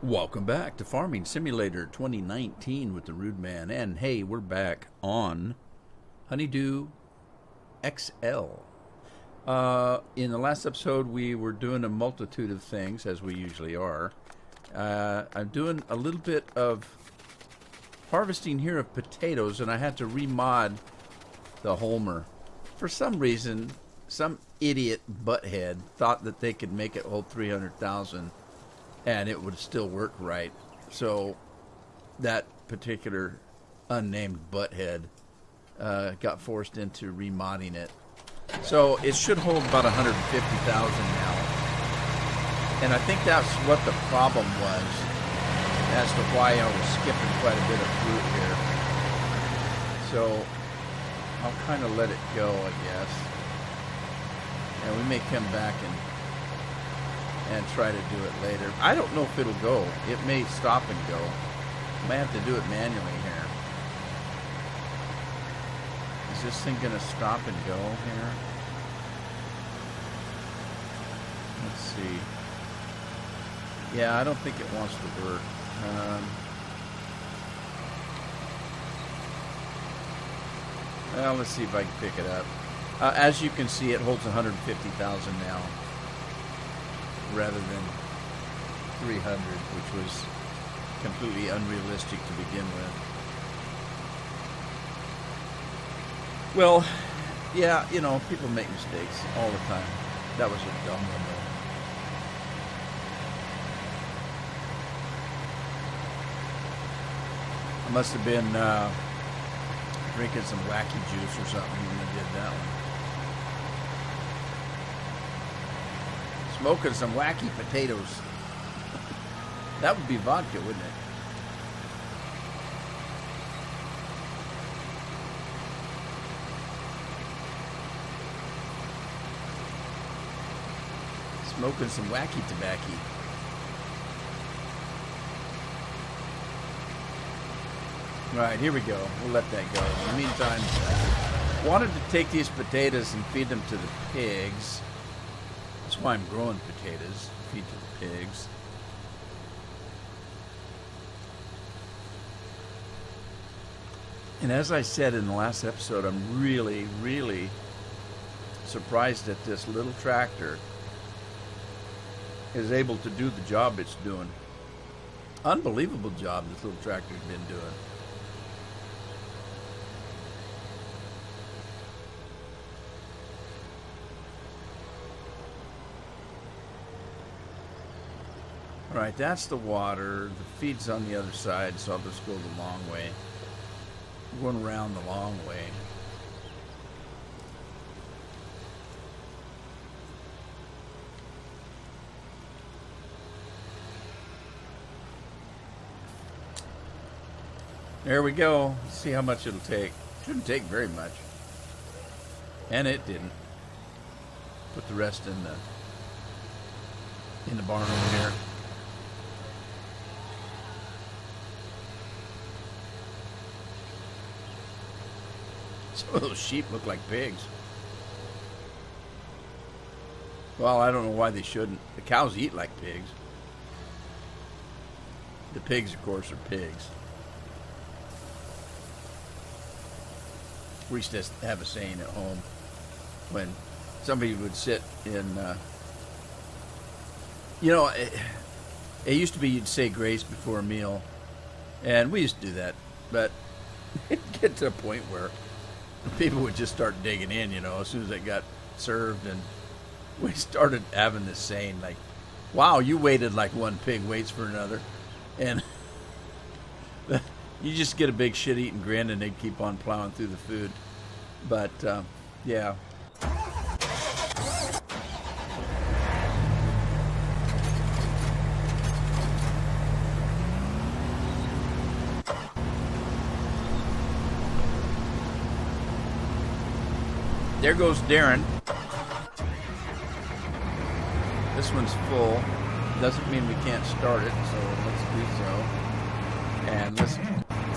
Welcome back to Farming Simulator 2019 with the Rude Man. And hey, we're back on Honeydew XL. In the last episode, we were doing a multitude of things, as we usually are. I'm doing a little bit of harvesting here of potatoes, and I had to remod the Homer. For some reason, some idiot butthead thought that they could make it hold 300,000 and it would still work right. So that particular unnamed butthead got forced into remodding it. So it should hold about 150,000 now. And I think that's what the problem was as to why I was skipping quite a bit of fruit here. So I'll kind of let it go, I guess. And we may come back and try to do it later. I don't know if it'll go. It may stop and go. I might have to do it manually here. Is this thing going to stop and go here? Let's see. Yeah, I don't think it wants to work. Well, let's see if I can pick it up. As you can see, it holds 150,000 now, rather than 300, which was completely unrealistic to begin with. Well, yeah, you know, people make mistakes all the time. That was a dumb one, though. I must have been drinking some wacky juice or something when I did that one. Smoking some wacky potatoes. That would be vodka, wouldn't it? Smoking some wacky tobacco. All right, here we go. We'll let that go. In the meantime, wanted to take these potatoes and feed them to the pigs. That's why I'm growing potatoes, feed to the pigs. And as I said in the last episode, I'm really, really surprised that this little tractor is able to do the job it's doing. Unbelievable job this little tractor's been doing. All right, that's the water. The feed's on the other side, so I'll just go the long way. I'm going around the long way. There we go. Let's see how much it'll take. Shouldn't take very much. And it didn't. Put the rest in the barn over here. Some of those sheep look like pigs. Well, I don't know why they shouldn't. The cows eat like pigs. The pigs, of course, are pigs. We used to have a saying at home when somebody would sit in, it used to be you'd say grace before a meal, and we used to do that, but it'd get to a point where people would just start digging in, you know, as soon as it got served, and we started having this saying like, wow, you waited like one pig waits for another, and you just get a big shit-eating grin, and they'd keep on plowing through the food. But, yeah. There goes Darren. This one's full. Doesn't mean we can't start it, so let's do so. And let's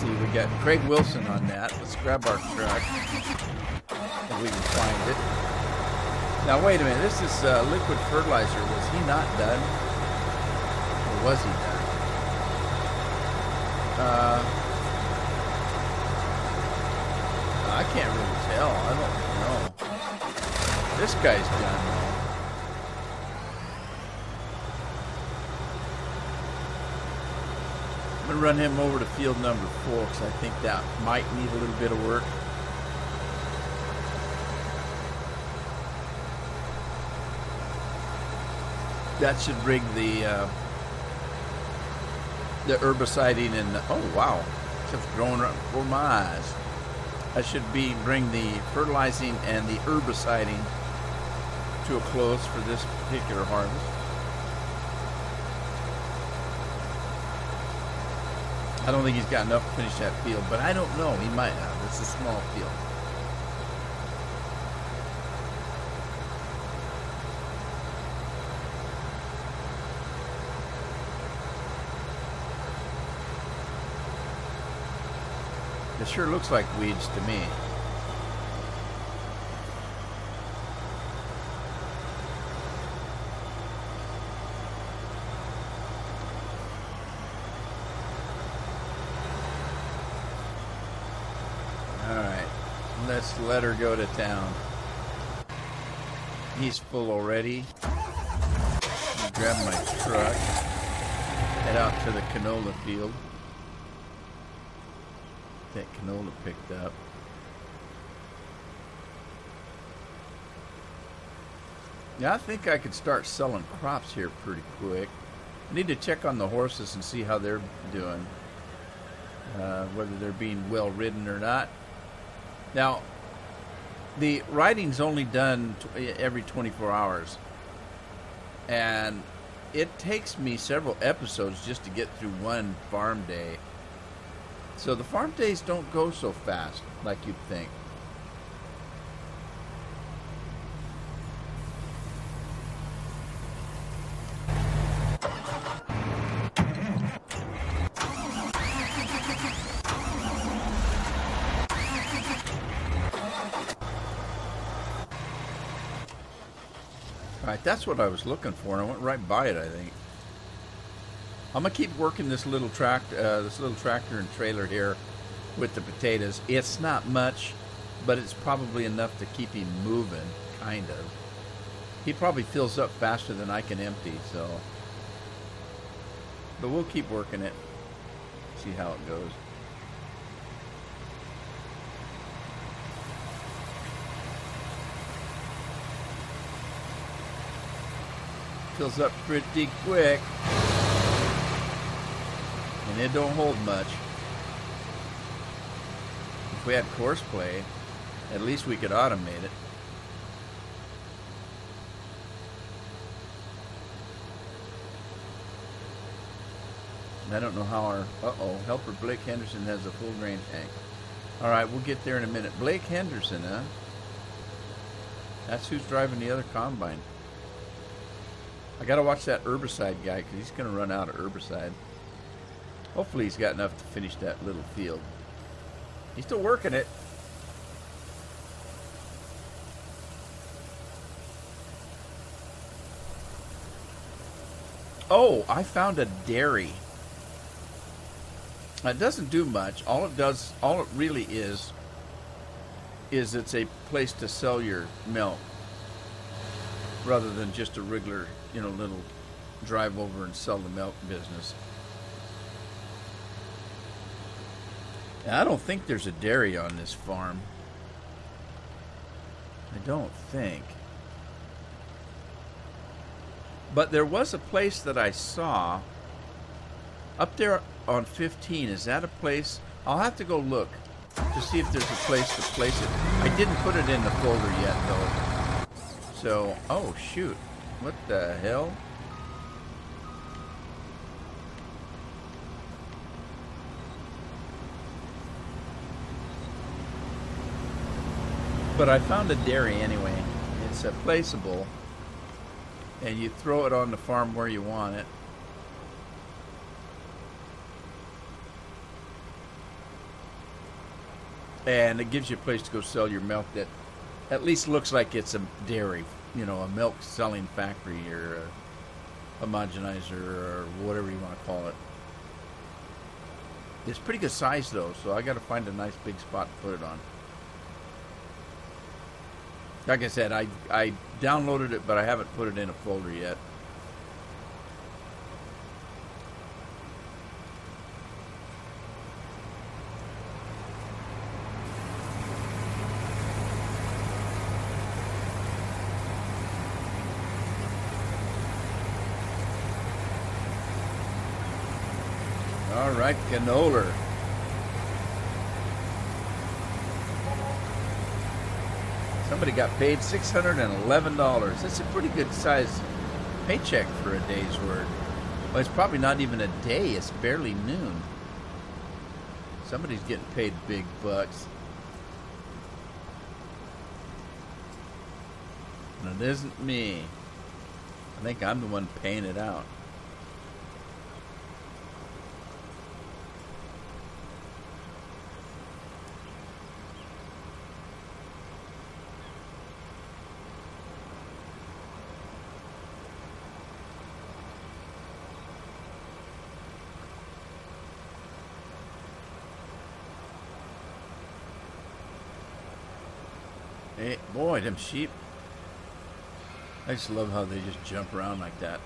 see, we got Craig Wilson on that. Let's grab our truck if we can find it. Now wait a minute, this is liquid fertilizer. Was he not done? Or was he done? I can't really tell. I don't know. This guy's done though. I'm going to run him over to field number 4 because I think that might need a little bit of work. That should bring the herbiciding and oh wow, it's growing right before my eyes. That should bring the fertilizing and the herbiciding to a close for this particular harvest. I don't think he's got enough to finish that field, but I don't know. He might have. It's a small field. It sure looks like weeds to me. Alright, let's let her go to town. He's full already. Grab my truck, head out to the canola field. That canola picked up. Yeah, I think I could start selling crops here pretty quick. I need to check on the horses and see how they're doing, whether they're being well ridden or not. Now, the riding's only done every 24 hours, and it takes me several episodes just to get through one farm day. So the farm days don't go so fast like you'd think. Alright, that's what I was looking for, and I went right by it, I think. I'm gonna keep working this little tractor and trailer here with the potatoes. It's not much, but it's probably enough to keep him moving, kind of. He probably fills up faster than I can empty, so. But we'll keep working it. See how it goes. Fills up pretty quick. And it don't hold much. If we had course play, at least we could automate it. I don't know how our... helper Blake Henderson has a full grain tank. Alright, we'll get there in a minute. Blake Henderson, huh? That's who's driving the other combine. I gotta watch that herbicide guy, because he's gonna run out of herbicide. Hopefully he's got enough to finish that little field. He's still working it. Oh, I found a dairy. It doesn't do much. All it really is it's a place to sell your milk rather than just a regular, little drive over and sell the milk business. I don't think there's a dairy on this farm. I don't think. But there was a place that I saw up there on 15. Is that a place? I'll have to go look to see if there's a place to place it. I didn't put it in the folder yet, though. So, oh, shoot. What the hell? But I found a dairy anyway. It's a placeable, and you throw it on the farm where you want it. And it gives you a place to go sell your milk that at least looks like it's a dairy, a milk selling factory or a homogenizer or whatever you want to call it. It's pretty good size though, so I got to find a nice big spot to put it on. Like I said, I downloaded it, but I haven't put it in a folder yet. All right, canola. Somebody got paid $611. That's a pretty good size paycheck for a day's work. Well, it's probably not even a day. It's barely noon. Somebody's getting paid big bucks. And it isn't me. I think I'm the one paying it out. Hey, boy, them sheep. I just love how they just jump around like that.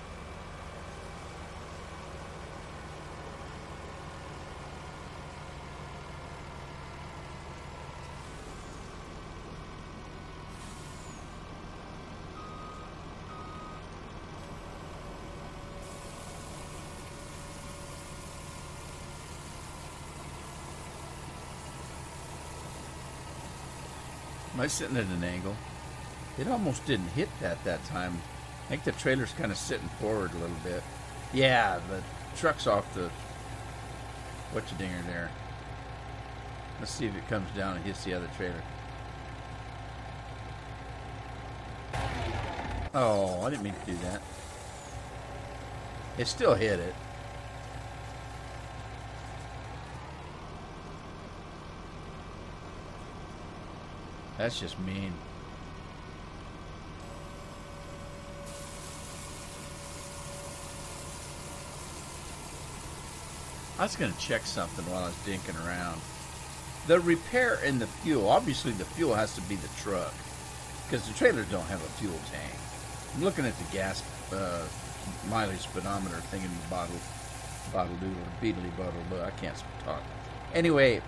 Am I sitting at an angle? It almost didn't hit that time. I think the trailer's kind of sitting forward a little bit. Yeah, the truck's off the whatcha-dinger there. Let's see if it comes down and hits the other trailer. Oh, I didn't mean to do that. It still hit it. That's just mean. I was going to check something while I was dinking around. The repair in the fuel, obviously the fuel has to be the truck, because the trailers don't have a fuel tank. I'm looking at the gas mileage speedometer thing in the bottle doodle, beedly bottle, but I can't talk. Anyway,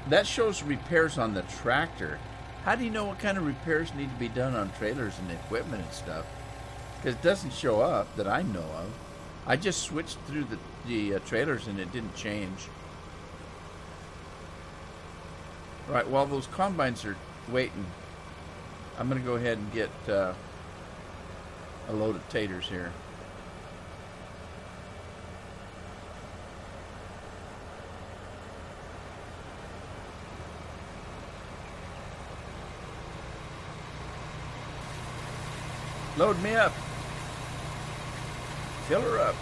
that shows repairs on the tractor. How do you know what kind of repairs need to be done on trailers and equipment and stuff? Because it doesn't show up that I know of. I just switched through the trailers and it didn't change. Right, while those combines are waiting, I'm going to go ahead and get a load of taters here. Load me up. Fill her up.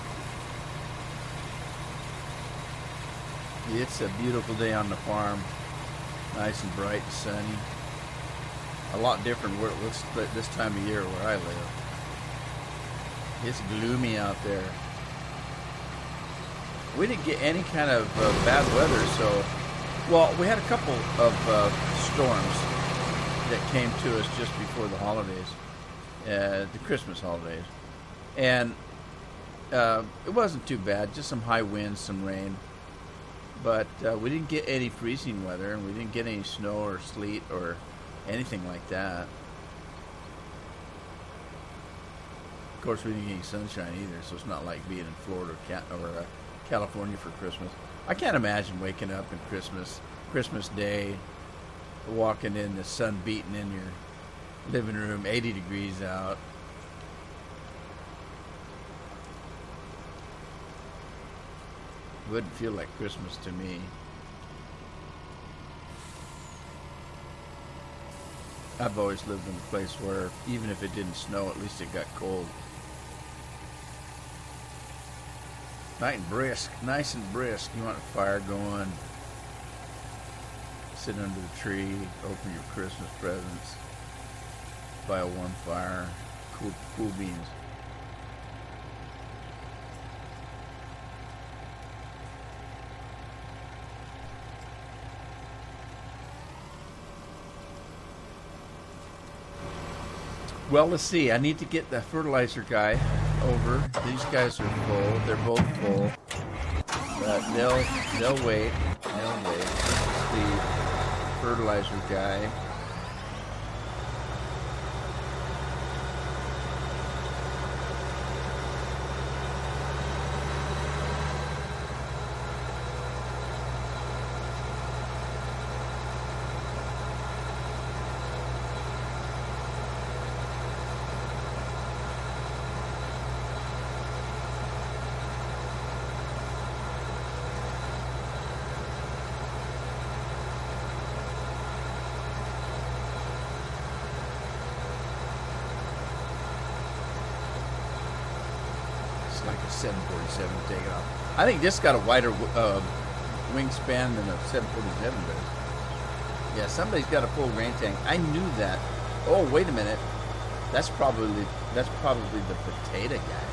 It's a beautiful day on the farm. Nice and bright and sunny. A lot different where it looks this time of year where I live. It's gloomy out there. We didn't get any kind of bad weather, so... Well, we had a couple of storms that came to us just before the holidays. The Christmas holidays. And it wasn't too bad, just some high winds, some rain. But we didn't get any freezing weather, and we didn't get any snow or sleet or anything like that. Of course, we didn't get any sunshine either, so it's not like being in Florida or California for Christmas. I can't imagine waking up on Christmas Day, walking in, the sun beating in your living room, 80 degrees out. Wouldn't feel like Christmas to me. I've always lived in a place where even if it didn't snow, at least it got cold. Nice and brisk. You want a fire going, sit under the tree, open your Christmas presents, by a warm fire, cool beans. Well, let's see. I need to get the fertilizer guy over. These guys are full. They're both full. But they'll wait. They'll wait. This is the fertilizer guy. Like a 747 takeoff. I think this got a wider wingspan than a 747 does. Yeah, somebody's got a full grain tank. I knew that. Oh, wait a minute. That's probably the potato guy.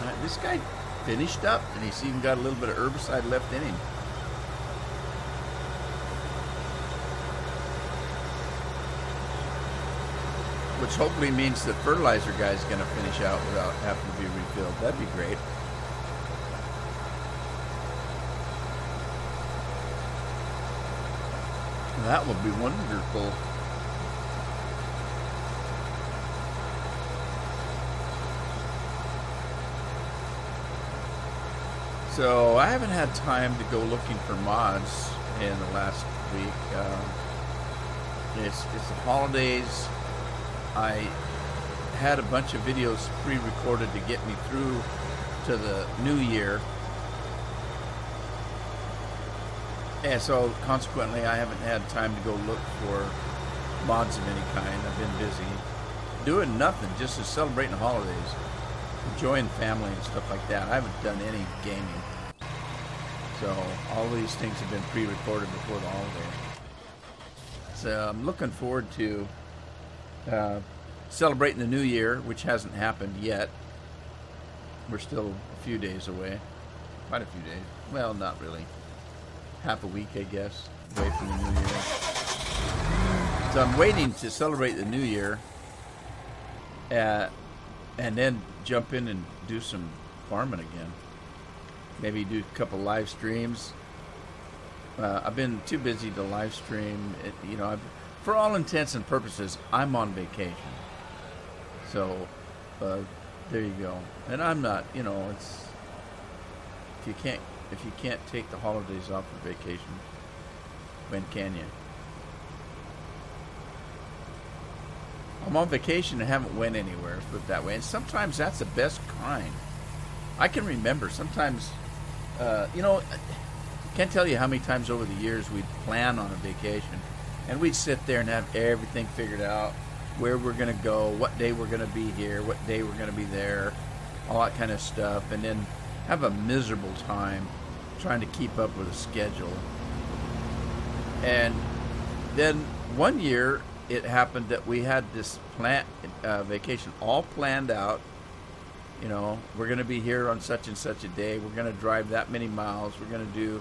All right, this guy finished up, and he's even got a little bit of herbicide left in him. Which hopefully means the fertilizer guy is going to finish out without having to be refilled. That'd be great. That would be wonderful. So I haven't had time to go looking for mods in the last week. It's the holidays. I had a bunch of videos pre-recorded to get me through to the new year. And so consequently I haven't had time to go look for mods of any kind. I've been busy doing nothing, just to celebrating the holidays, enjoying family and stuff like that. I haven't done any gaming. So all these things have been pre-recorded before the holidays. So I'm looking forward to celebrating the new year, which hasn't happened yet. We're still a few days away. Quite a few days. Well, not really. Half a week, I guess, away from the new year. So I'm waiting to celebrate the new year and then jump in and do some farming again. Maybe do a couple live streams. I've been too busy to live stream. For all intents and purposes, I'm on vacation. So, there you go. And I'm not, it's if you can't take the holidays off for vacation, when can you? I'm on vacation and haven't went anywhere, let's put it that way. And sometimes that's the best kind. I can remember sometimes, can't tell you how many times over the years we'd plan on a vacation. And we'd sit there and have everything figured out, where we're going to go, what day we're going to be here, what day we're going to be there, all that kind of stuff. And then have a miserable time trying to keep up with a schedule. And then one year it happened that we had this vacation all planned out. We're going to be here on such and such a day. We're going to drive that many miles. We're going to do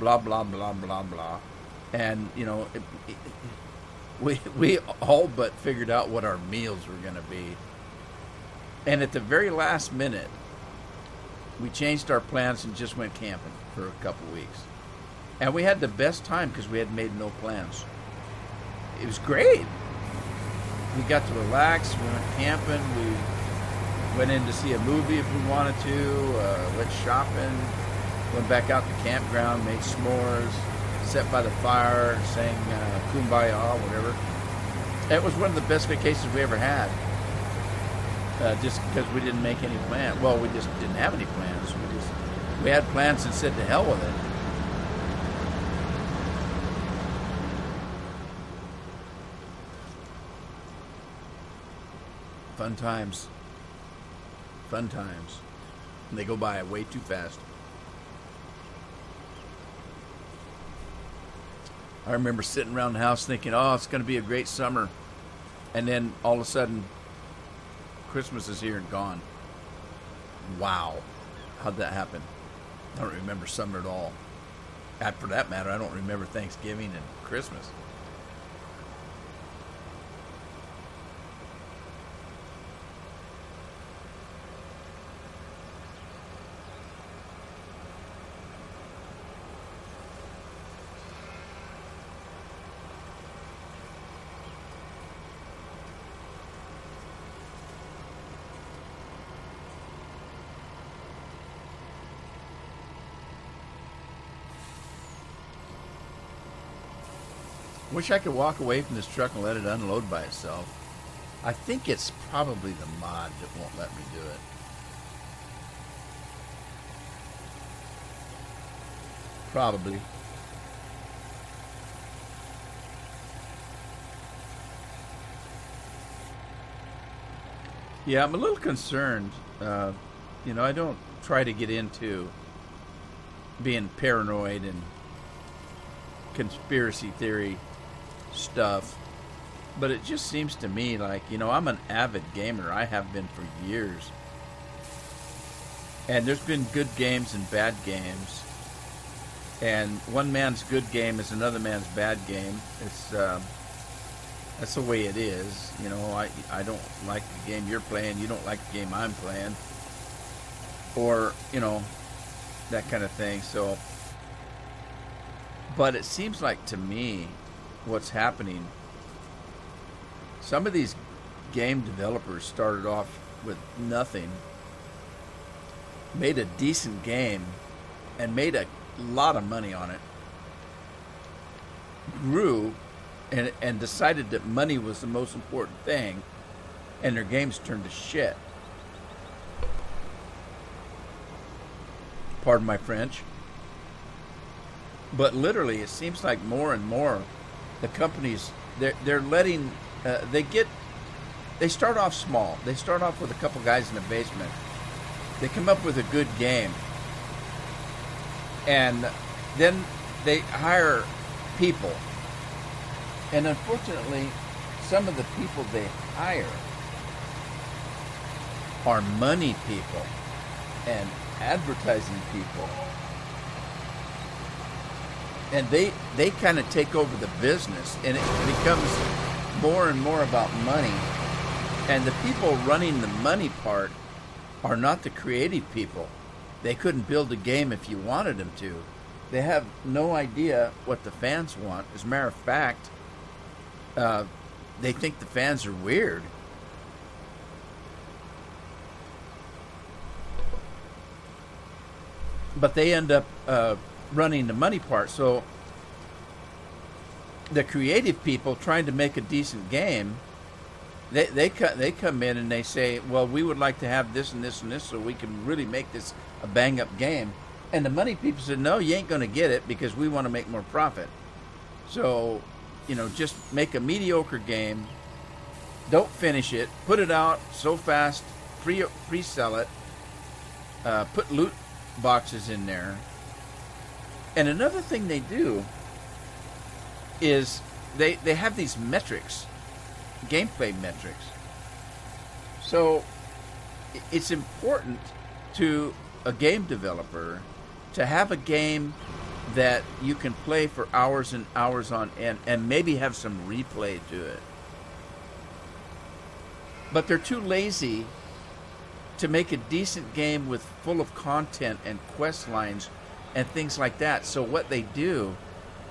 blah, blah, blah, blah, blah. And, we all but figured out what our meals were going to be. And at the very last minute, we changed our plans and just went camping for a couple weeks. And we had the best time because we had made no plans. It was great. We got to relax. We went camping. We went in to see a movie if we wanted to. Went shopping. Went back out to the campground. Made s'mores. Sat by the fire. Sang Kumbaya, whatever. It was one of the best vacations we ever had. Just because we didn't make any plans. Well, we just didn't have any plans. We had plans and said to hell with it. Fun times. Fun times. And they go by way too fast. I remember sitting around the house thinking, oh, it's going to be a great summer. And then all of a sudden, Christmas is here and gone. Wow. How'd that happen? I don't remember summer at all. For that matter, I don't remember Thanksgiving and Christmas. Wish I could walk away from this truck and let it unload by itself. I think it's probably the mod that won't let me do it. Probably. Yeah, I'm a little concerned. I don't try to get into being paranoid and conspiracy theory stuff, but it just seems to me like, I'm an avid gamer. I have been for years. And there's been good games and bad games. And one man's good game is another man's bad game. It's that's the way it is. I don't like the game you're playing, you don't like the game I'm playing. Or, that kind of thing. So, but it seems like to me what's happening, some of these game developers started off with nothing, made a decent game, and made a lot of money on it, grew, and decided that money was the most important thing, and their games turned to shit. Pardon my French. But literally, it seems like more and more the companies, they're letting, they start off small. They start off with a couple guys in the basement. They come up with a good game. And then they hire people. And unfortunately, some of the people they hire are money people and advertising people. And they kind of take over the business, and it becomes more and more about money. And the people running the money part are not the creative people. They couldn't build a game if you wanted them to. They have no idea what the fans want. As a matter of fact, they think the fans are weird. But they end up running the money part. So the creative people trying to make a decent game, they come in and they say, well, we would like to have this and this and this so we can really make this a bang up game. And the money people said, no, you ain't going to get it because we want to make more profit. So, just make a mediocre game, don't finish it, put it out so fast, pre-sell it, put loot boxes in there. And another thing they do is they have these metrics, gameplay metrics. So it's important to a game developer to have a game that you can play for hours and hours on end and maybe have some replay to it. But they're too lazy to make a decent game with full of content and quest lines and things like that. So what they do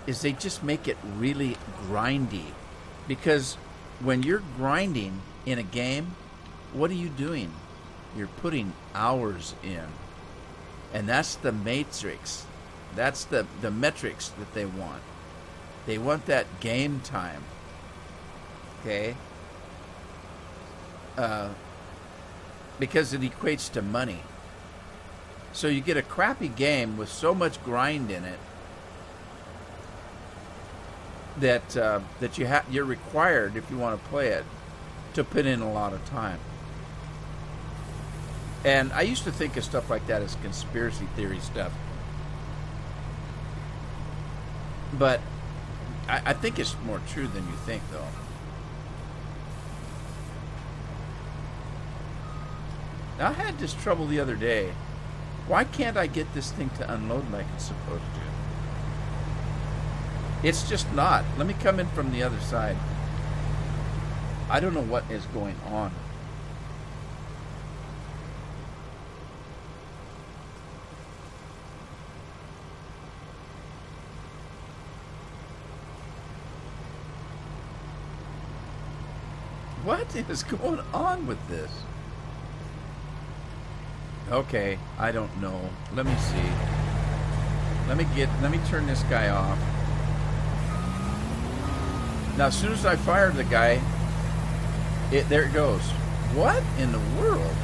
is they just make it really grindy. Because when you're grinding in a game, what are you doing? You're putting hours in. And that's the matrix. That's the metrics that they want. They want that game time. Okay? Because it equates to money. So you get a crappy game with so much grind in it that you're required, if you want to play it, to put in a lot of time. And I used to think of stuff like that as conspiracy theory stuff. But I think it's more true than you think, though. Now, I had this trouble the other day. Why can't I get this thing to unload like it's supposed to? It's just not. Let me come in from the other side. I don't know what is going on. What is going on with this? Okay, I don't know. Let me see. Let me turn this guy off. Now, as soon as I fire the guy, there it goes. What in the world?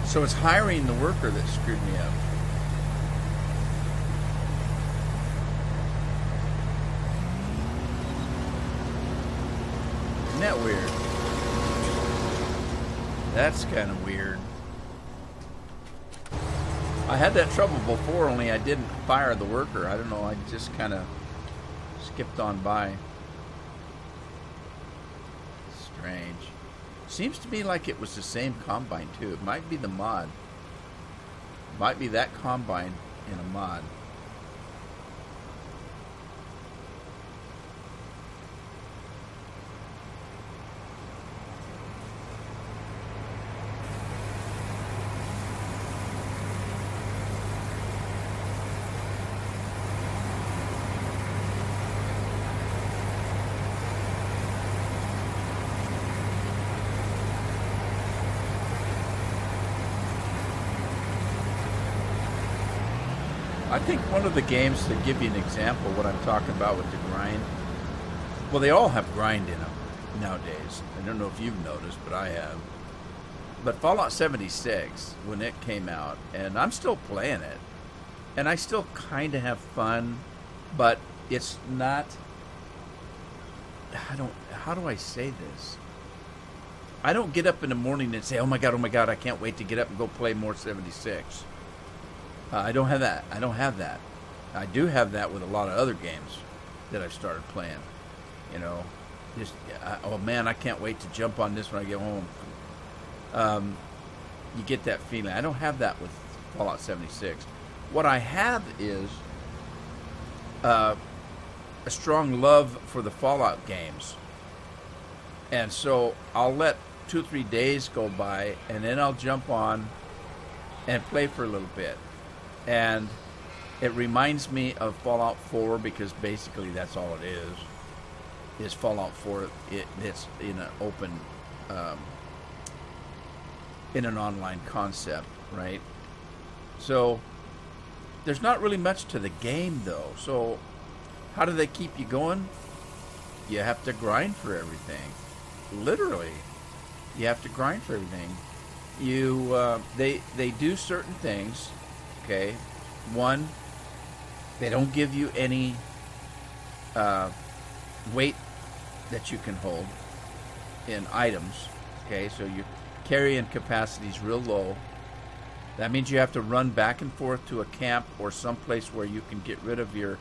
So it's hiring the worker that screwed me up. Isn't that weird? That's kind of weird. I had that trouble before, only I didn't fire the worker. I don't know, I just kind of skipped on by. Strange. Seems to me like it was the same combine, too. It might be the mod. Might be that combine in a mod. I think one of the games, to give you an example what I'm talking about with the grind, well, they all have grind in them nowadays. I don't know if you've noticed, but I have. But Fallout 76, when it came out, and I'm still playing it, and I still kind of have fun, but it's not, how do I say this? I don't get up in the morning and say, oh my God, I can't wait to get up and go play more 76. I don't have that. I don't have that. I do have that with a lot of other games that I've started playing. You know, just, oh man, I can't wait to jump on this when I get home. You get that feeling. I don't have that with Fallout 76. What I have is a strong love for the Fallout games. And so I'll let 2 or 3 days go by, and then I'll jump on and play for a little bit. And it reminds me of Fallout 4, because basically that's all it is Fallout 4. It's in an open, in an online concept, right? So there's not really much to the game, though. So how do they keep you going? You have to grind for everything. Literally, you have to grind for everything. They do certain things. Okay, one, they don't give you any weight that you can hold in items. Okay, so your carrying capacity is real low. That means you have to run back and forth to a camp or someplace where you can get rid of your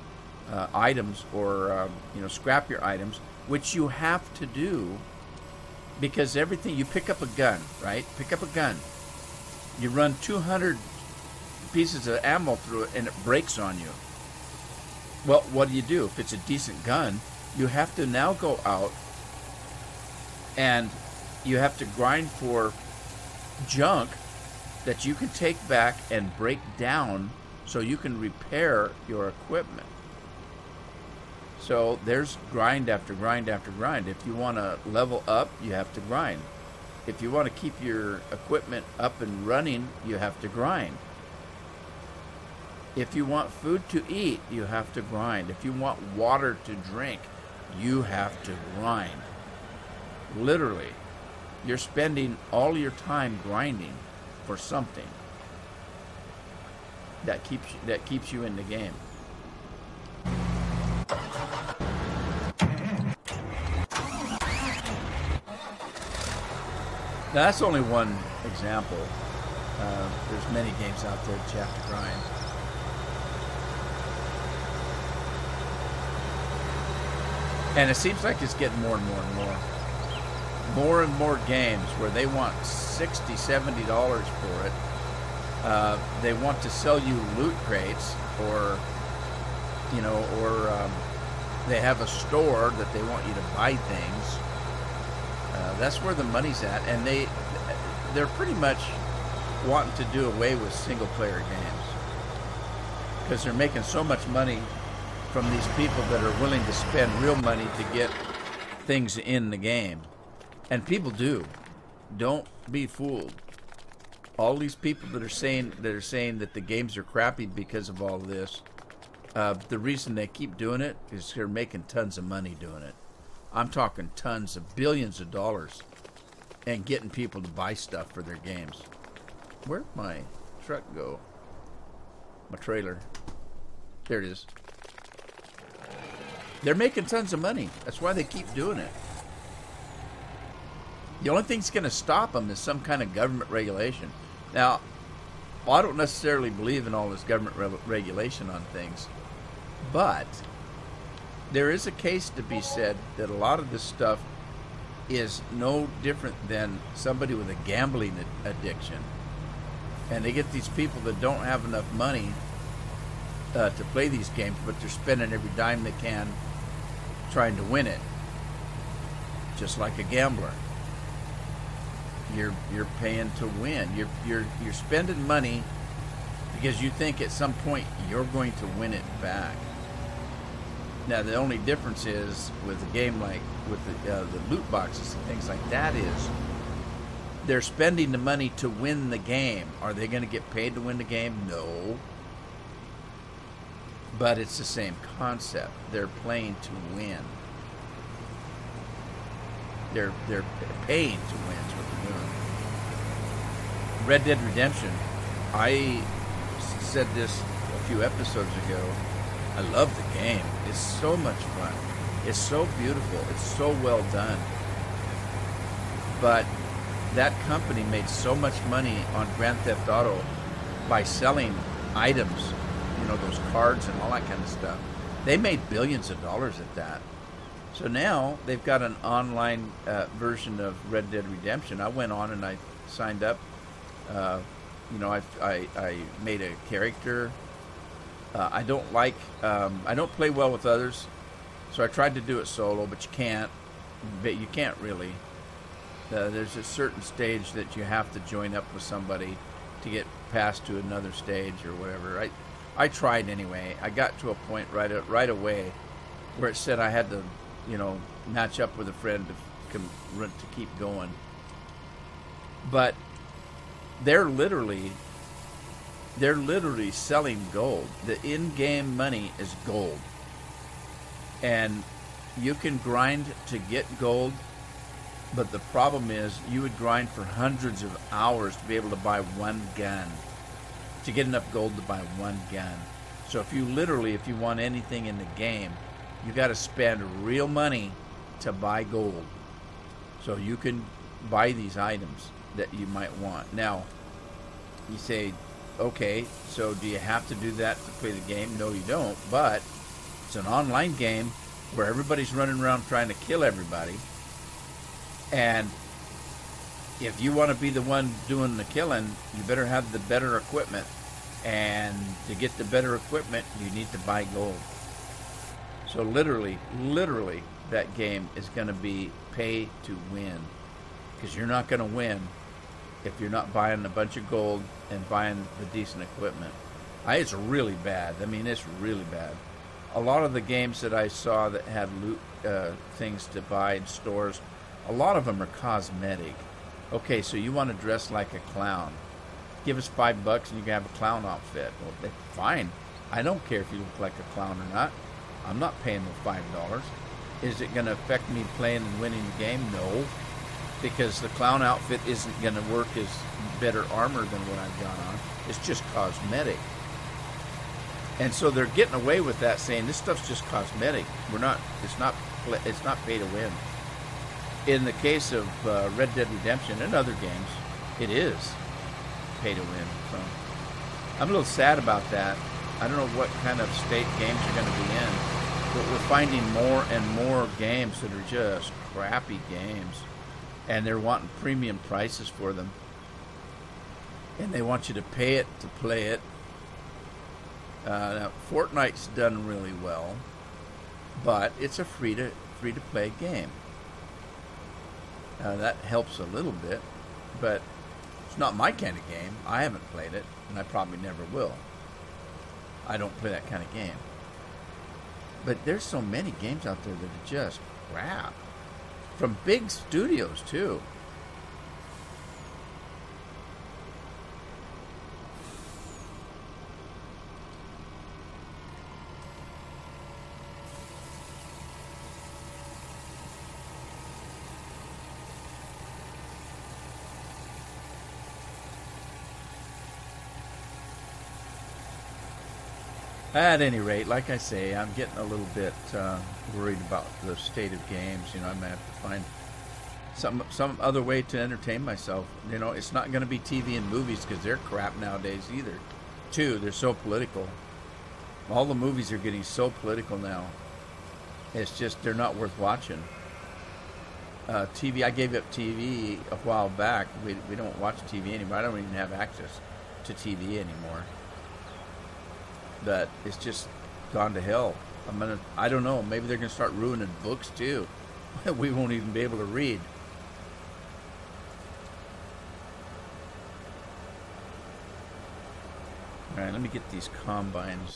items, or scrap your items, which you have to do, because everything, you pick up a gun, right? Pick up a gun. You run 200 pieces of ammo through it and it breaks on you. Well, what do you do? If it's a decent gun, you have to now go out and you have to grind for junk that you can take back and break down so you can repair your equipment. So there's grind after grind after grind. If you want to level up, you have to grind. If you want to keep your equipment up and running, you have to grind. If you want food to eat, you have to grind. If you want water to drink, you have to grind. Literally, you're spending all your time grinding for something that keeps you in the game. Now, that's only one example. There's many games out there that you have to grind. And it seems like it's getting more and more and more. More and more games where they want $60, $70 for it. They want to sell you loot crates, or they have a store that they want you to buy things. That's where the money's at, and they're pretty much wanting to do away with single player games because they're making so much money from these people that are willing to spend real money to get things in the game. And people do. Don't be fooled. All these people that are saying that the games are crappy because of all this, the reason they keep doing it is they're making tons of money doing it. I'm talking tons of billions of dollars, and getting people to buy stuff for their games. Where'd my truck go? My trailer. There it is. They're making tons of money. That's why they keep doing it. The only thing that's going to stop them is some kind of government regulation. Now, I don't necessarily believe in all this government regulation on things, but there is a case to be said that a lot of this stuff is no different than somebody with a gambling addiction. And they get these people that don't have enough money to play these games, but they're spending every dime they can trying to win it. Just like a gambler. You're paying to win. You're spending money because you think at some point you're going to win it back. Now the only difference is with a game like with the loot boxes and things like that is they're spending the money to win the game. Are they going to get paid to win the game? No. But it's the same concept. They're playing to win. They're paying to win is what they're doing. Red Dead Redemption. I said this a few episodes ago. I love the game. It's so much fun. It's so beautiful. It's so well done. But that company made so much money on Grand Theft Auto by selling items, those cards and all that kind of stuff. They made billions of dollars at that. So now they've got an online version of Red Dead Redemption. I went on and I signed up. I made a character. I don't play well with others, so I tried to do it solo, but you can't. But you can't really. There's a certain stage that you have to join up with somebody to get past to another stage or whatever. I tried anyway. I got to a point right away where it said I had to, match up with a friend to keep going. But they're literally selling gold. The in-game money is gold. And you can grind to get gold, but the problem is you would grind for hundreds of hours to be able to buy one gun, to get enough gold to buy one gun. So if you want anything in the game, you got to spend real money to buy gold. So you can buy these items that you might want. Now, you say, okay, so do you have to do that to play the game? No, you don't, but it's an online game where everybody's running around trying to kill everybody. And if you want to be the one doing the killing, you better have the better equipment. And to get the better equipment, you need to buy gold. So literally, that game is going to be pay to win. Because you're not going to win if you're not buying a bunch of gold and buying the decent equipment. It's really bad. It's really bad. A lot of the games that I saw that had loot things to buy in stores, a lot of them are cosmetic. Okay, so you want to dress like a clown. Give us $5 and you can have a clown outfit. Well, fine. I don't care if you look like a clown or not. I'm not paying the $5. Is it going to affect me playing and winning the game? No. Because the clown outfit isn't going to work as better armor than what I've got on. It's just cosmetic. And so they're getting away with that, saying this stuff's just cosmetic. It's not pay to win. In the case of Red Dead Redemption and other games, it is pay to win. So I'm a little sad about that. I don't know what kind of state games are going to be in, but we're finding more and more games that are just crappy games, and they're wanting premium prices for them. and they want you to pay it to play it. Now, Fortnite's done really well, but it's a free to play game. That helps a little bit, but it's not my kind of game. I haven't played it, and I probably never will. I don't play that kind of game. But there's so many games out there that are just crap. From big studios, too. At any rate, like I say, I'm getting a little bit worried about the state of games. You know, I'm going to have to find some other way to entertain myself. You know, it's not going to be TV and movies because they're crap nowadays either. Too, they're so political. All the movies are getting so political now. It's just, they're not worth watching. TV, I gave up TV a while back. We don't watch TV anymore. I don't even have access to TV anymore. But it's just gone to hell. I don't know, maybe they're gonna start ruining books too. We won't even be able to read. Alright, let me get these combines.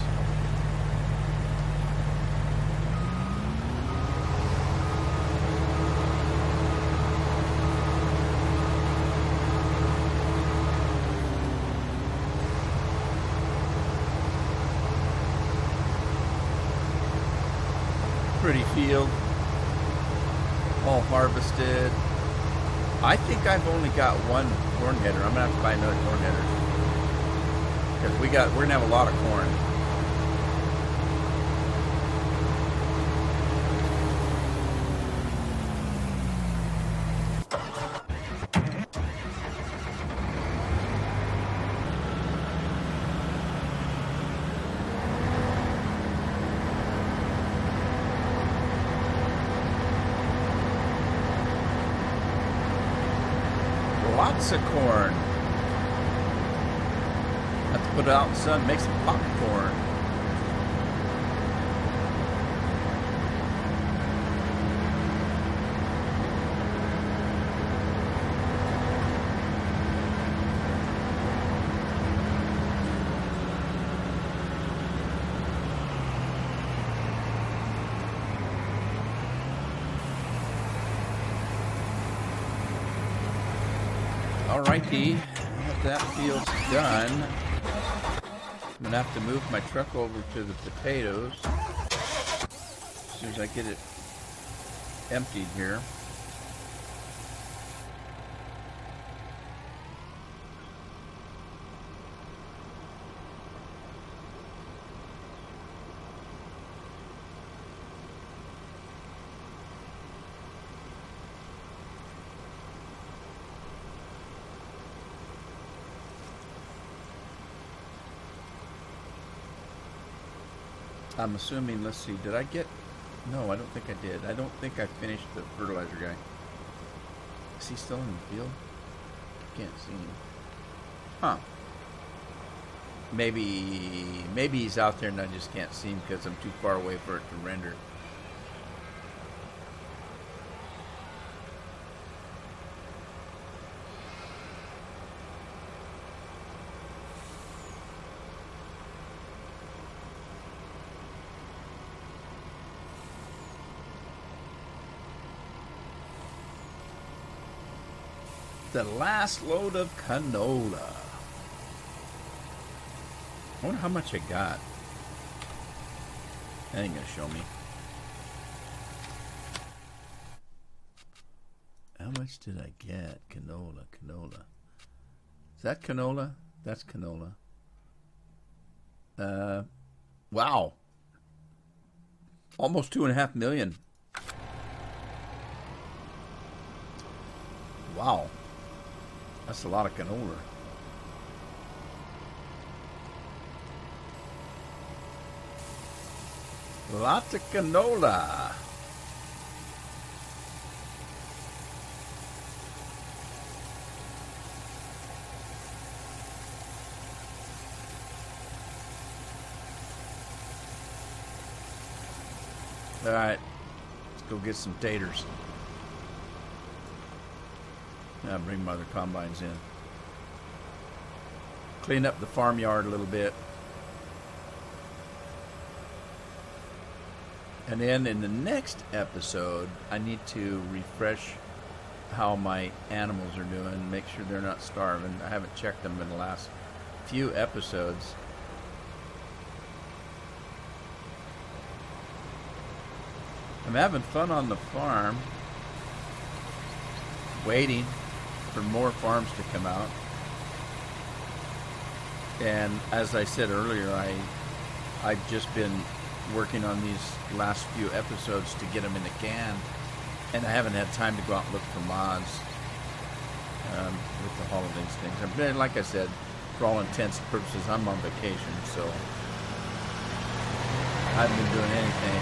Pretty field, all harvested. I think I've only got one corn header. I'm gonna have to buy another corn header because we're gonna have a lot of corn. Lots of corn. Have to put it out in the sun, make some popcorn. Alrighty, that field's done. I'm gonna have to move my truck over to the potatoes as soon as I get it emptied here. I'm assuming, let's see, did I get... No, I don't think I did. I don't think I finished the fertilizer guy. Is he still in the field? Can't see him. Huh. Maybe he's out there and I just can't see him because I'm too far away for it to render. The last load of canola. I wonder how much I got. That ain't gonna show me. How much did I get? Canola. Is that canola? That's canola. Wow. Almost 2.5 million. Wow. That's a lot of canola. Lots of canola. All right, let's go get some taters. I'll bring my other combines in. Clean up the farmyard a little bit. And then in the next episode, I need to refresh how my animals are doing, make sure they're not starving. I haven't checked them in the last few episodes. I'm having fun on the farm, waiting for more farms to come out. And as I said earlier, I've just been working on these last few episodes to get them in the can, and I haven't had time to go out and look for mods with the holidays things. And like I said, for all intents and purposes, I'm on vacation, so I haven't been doing anything.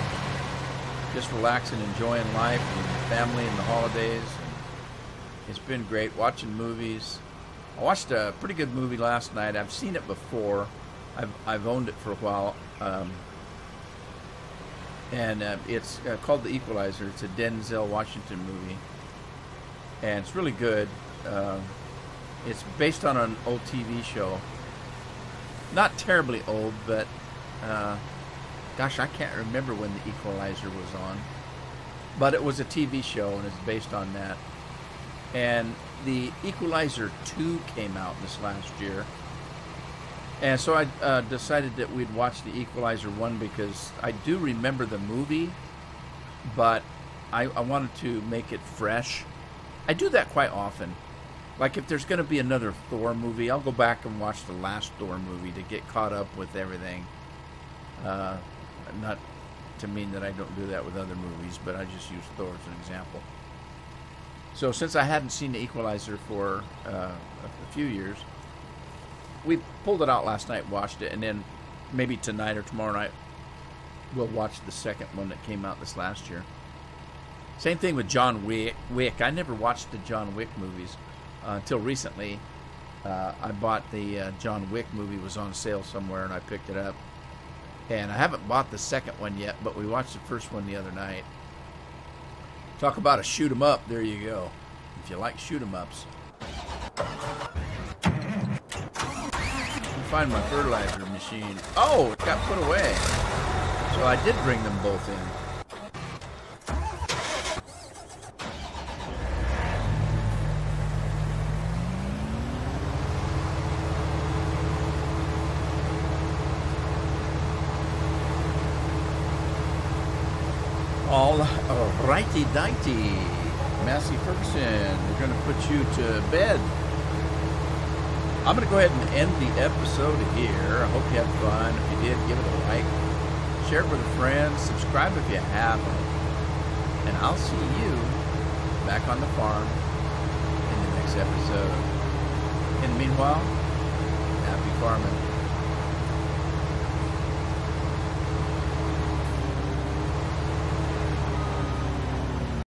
Just relaxing, enjoying life and family and the holidays. And it's been great watching movies. I watched a pretty good movie last night. I've seen it before. I've owned it for a while. And it's called The Equalizer. It's a Denzel Washington movie. And it's really good. It's based on an old TV show. Not terribly old, but gosh, I can't remember when The Equalizer was on. But it was a TV show, and it's based on that. And The Equalizer 2 came out this last year. And so I decided that we'd watch The Equalizer 1 because I do remember the movie, but I wanted to make it fresh. I do that quite often. Like if there's going to be another Thor movie, I'll go back and watch the last Thor movie to get caught up with everything. Not to mean that I don't do that with other movies, but I just use Thor as an example. So since I hadn't seen The Equalizer for a few years, we pulled it out last night, watched it, and then maybe tonight or tomorrow night we'll watch the second one that came out this last year. Same thing with John Wick. I never watched the John Wick movies until recently. I bought the John Wick movie, was on sale somewhere, and I picked it up. And I haven't bought the second one yet, but we watched the first one the other night. Talk about a shoot 'em up, there you go. If you like shoot 'em ups. Find my fertilizer machine. Oh, it got put away. So I did bring them both in. All righty-dighty. Massey Ferguson, they're going to put you to bed. I'm going to go ahead and end the episode here. I hope you had fun. If you did, give it a like. Share it with a friend. Subscribe if you haven't. And I'll see you back on the farm in the next episode. In the meanwhile, happy farming.